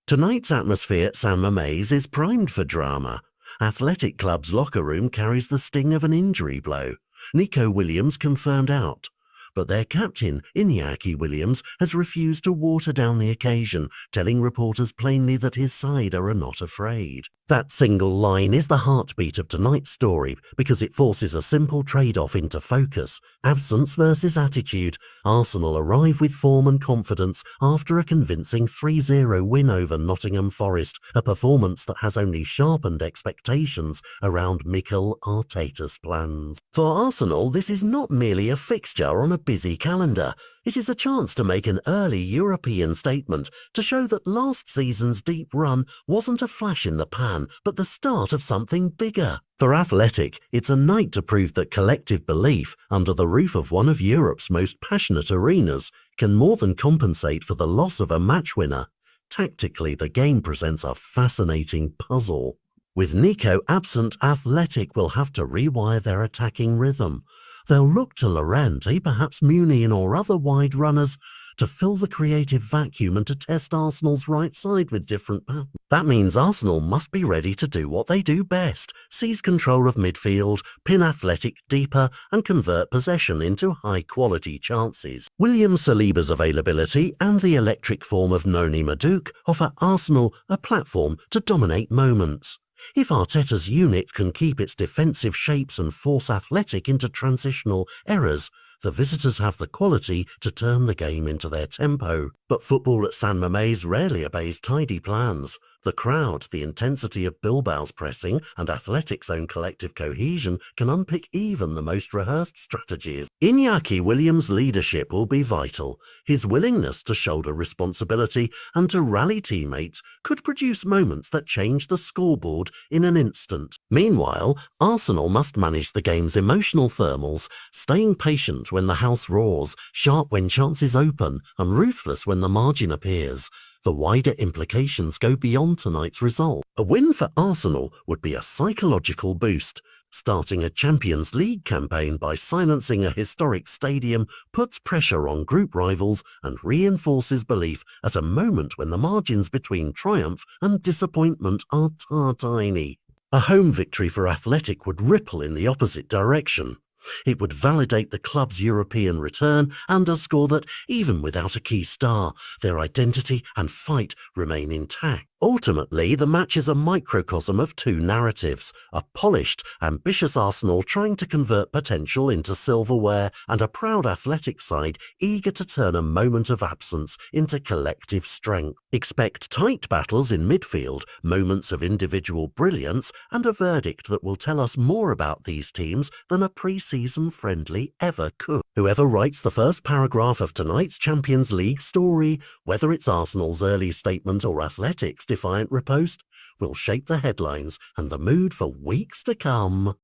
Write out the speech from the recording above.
Tonight's atmosphere at San Mamés is primed for drama. Athletic Club's locker room carries the sting of an injury blow. Nico Williams confirmed out. But their captain, Inaki Williams, has refused to water down the occasion, telling reporters plainly that his side are not afraid. That single line is the heartbeat of tonight's story because it forces a simple trade-off into focus. Absence versus attitude. Arsenal arrive with form and confidence after a convincing 3-0 win over Nottingham Forest, a performance that has only sharpened expectations around Mikel Arteta's plans. For Arsenal, this is not merely a fixture on a busy calendar. It is a chance to make an early European statement to show that last season's deep run wasn't a flash in the pan, but the start of something bigger. For Athletic, it's a night to prove that collective belief under the roof of one of Europe's most passionate arenas can more than compensate for the loss of a match winner. Tactically, the game presents a fascinating puzzle. With Nico absent, Athletic will have to rewire their attacking rhythm. They'll look to Llorente, perhaps Munian or other wide runners, to fill the creative vacuum and to test Arsenal's right side with different patterns. That means Arsenal must be ready to do what they do best, seize control of midfield, pin Athletic deeper and convert possession into high-quality chances. William Saliba's availability and the electric form of Noni Madueke offer Arsenal a platform to dominate moments. If Arteta's unit can keep its defensive shapes and force Athletic into transitional errors, the visitors have the quality to turn the game into their tempo. But football at San Mamés rarely obeys tidy plans. The crowd, the intensity of Bilbao's pressing, and Athletic's own collective cohesion can unpick even the most rehearsed strategies. Inaki Williams' leadership will be vital. His willingness to shoulder responsibility and to rally teammates could produce moments that change the scoreboard in an instant. Meanwhile, Arsenal must manage the game's emotional thermals, staying patient when the house roars, sharp when chances open, and ruthless when the margin appears. The wider implications go beyond tonight's result. A win for Arsenal would be a psychological boost. Starting a Champions League campaign by silencing a historic stadium puts pressure on group rivals and reinforces belief at a moment when the margins between triumph and disappointment are tiny. A home victory for Athletic would ripple in the opposite direction. It would validate the club's European return, underscore that even without a key star, their identity and fight remain intact. Ultimately, the match is a microcosm of two narratives, a polished, ambitious Arsenal trying to convert potential into silverware and a proud Athletic side eager to turn a moment of absence into collective strength. Expect tight battles in midfield, moments of individual brilliance, and a verdict that will tell us more about these teams than a pre-season friendly ever could. Whoever writes the first paragraph of tonight's Champions League story, whether it's Arsenal's early statement or Athletic's defiant riposte, will shape the headlines and the mood for weeks to come.